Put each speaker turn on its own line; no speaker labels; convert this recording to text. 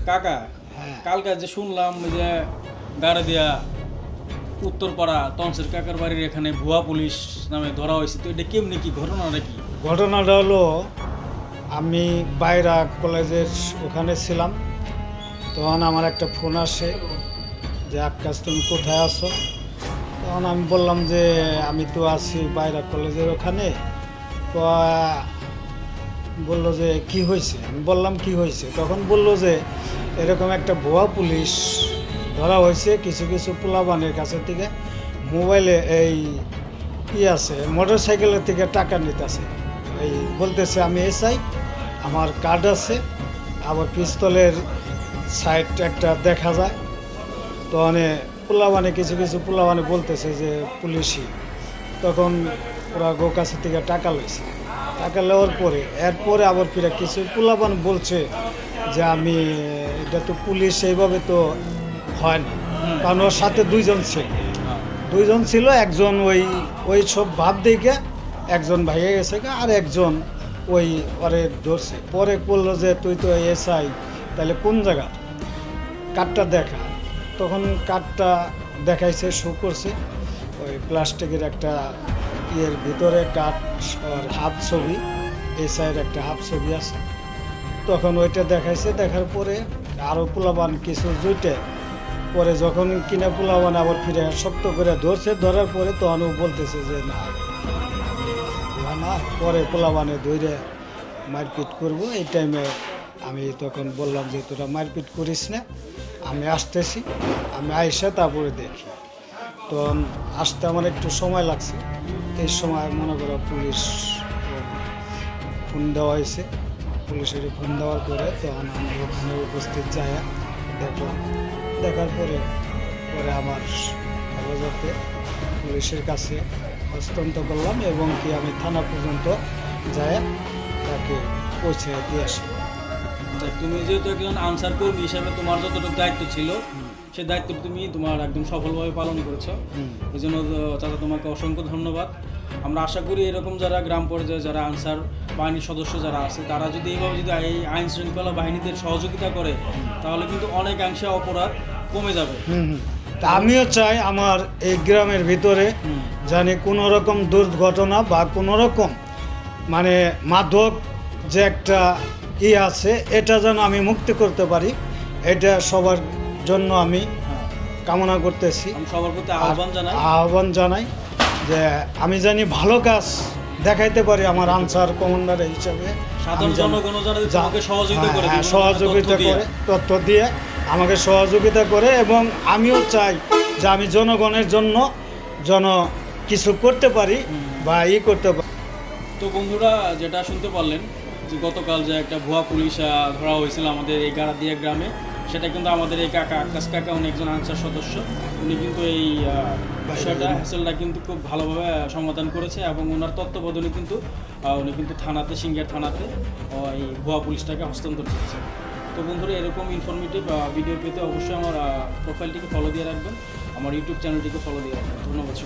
কাকা
হ্যাঁ
কালকে যে শুনলাম ওই যে গাড়িদিয়া উত্তরপাড়া তনসের কাকার বাড়ির এখানে ভুয়া পুলিশ নামে ধরা হয়েছে, তো এটা কেমনি কি ঘটনাটা কি?
ঘটনাটা হলো আমি বাইরা কলেজের ওখানে ছিলাম, তখন আমার একটা ফোন আসে যে আকাশ তুমি কোথায় আছো। তখন আমি বললাম যে আমি তো আছি বাইরা কলেজের ওখানে। তো বললো যে কি হয়েছে, আমি বললাম কি হয়েছে, তখন বললো যে এরকম একটা ভুয়া পুলিশ ধরা হয়েছে, কিছু কিছু পোলাবানের কাছে থেকে মোবাইলে এই আছে মোটর সাইকেলের থেকে টাকা নিতেছে। এই বলতেছে আমি এসআই, আমার কার্ড আছে, আবার পিস্তলের সাইড একটা দেখা যায়। তো পোলাবানে কিছু কিছু পোলাবানে বলতেছে যে পুলিশই। তখন ওরা গো কাছে থেকে টাকা লইছে, টাকা নেওয়ার পরে এরপরে আবার ফিরে কিছু পোলাবান বলছে যে আমি এটা তো পুলিশ এইভাবে তো হয় না, কারণ ওর সাথে দুইজন ছিল, একজন ওই ওই সব ভাব দেখে একজন ভাইয়া গেছে আর একজন ওই ওরে ধরছে। পরে বললো যে তুই তো এসআই, তাহলে কোন জায়গা কার্ডটা দেখা। তখন কার্ডটা দেখাইছে, শো করছে ওই প্লাস্টিকের একটা ইয়ের ভিতরে কার্ড আর হাফ ছবি, এসআইয়ের একটা হাফ ছবি আছে। তখন ওইটা দেখাইছে, দেখার পরে আরও পোলাবান কিছু জুটে পরে যখন কিনা পোলাবান আবার ফিরে শক্ত করে ধরছে, ধরার পরে তখন ও বলতেছে যে না না, পরে পোলাবানে ধরে মারপিট করব। এই টাইমে আমি তখন বললাম যে তোরা মারপিট করিস না, আমি আসতেছি। আমি আইসা তারপরে দেখি, তো আসতে আমার একটু সময় লাগছে। এই সময় মনে করো পুলিশ ফোন দেওয়া হয়েছে, পুলিশের ফোন দেওয়ার পরে তখন আমি ওখানে উপস্থিত যাই, দেখলাম। দেখার পরে পরে আমার হেফাজতে পুলিশের কাছে হস্তান্তর করলাম এবং কি আমি থানা পর্যন্ত যাই তাকে পৌঁছে দিয়ে আসি।
তা তুমি যেহেতু একজন আনসার কর্মী হিসাবে তোমার যতটুকু দায়িত্ব ছিল সেই দায়িত্ব তুমি তোমার একদম সফলভাবে পালন করেছো। এই জন্য চাচা তোমাকে অসংখ্য ধন্যবাদ। আমরা আশা করি এরকম যারা গ্রাম পর্যায়ে যারা আনসার বাহিনীর সদস্য যারা আছে তারা যদি এইভাবে যদি এই আইন শৃঙ্খলা বাহিনীদের সহযোগিতা করে তাহলে কিন্তু অনেকাংশে অপরাধ কমে যাবে।
তা আমিও চাই আমার এই গ্রামের ভিতরে জানি কোনো রকম দুর্ঘটনা বা কোনো রকম মানে মাদক যে একটা আছে এটা যেন আমি মুক্তি করতে পারি, এটা সবার জন্য আমি কামনা করতেছি।
আমি সবার প্রতি
আহ্বান জানাই যে আমি জানি ভালো কাজ দেখাইতে পারি আমার আনসার কমান্ডার হিসাবে। সহযোগিতা করে তথ্য দিয়ে আমাকে সহযোগিতা করে, এবং আমিও চাই যে আমি জনগণের জন্য কিছু করতে পারি বা করতে পারি।
তো বন্ধুরা যেটা শুনতে পারলেন যে গতকাল যে একটা ভুয়া পুলিশ ধরা হয়েছিল আমাদের এই গাড়াদিয়া গ্রামে, সেটা কিন্তু আমাদের এই কাকা আকাশ কাকা, উনি একজন আনসার সদস্য। উনি কিন্তু এই বিষয়টা হ্যাসেলটা কিন্তু খুব ভালোভাবে সমাধান করেছে এবং ওনার তত্ত্বাবধানে কিন্তু উনি কিন্তু থানাতে, সিঙ্গার থানাতে এই ভুয়া পুলিশটাকে হস্তান্তর করেছে। তো বন্ধুরা এরকম ইনফরমেটিভ ভিডিও পেতে অবশ্যই আমার প্রোফাইলটিকে ফলো দিয়ে রাখবেন, আমার ইউটিউব চ্যানেলটিকে ফলো দিয়ে রাখবেন। ধন্যবাদ।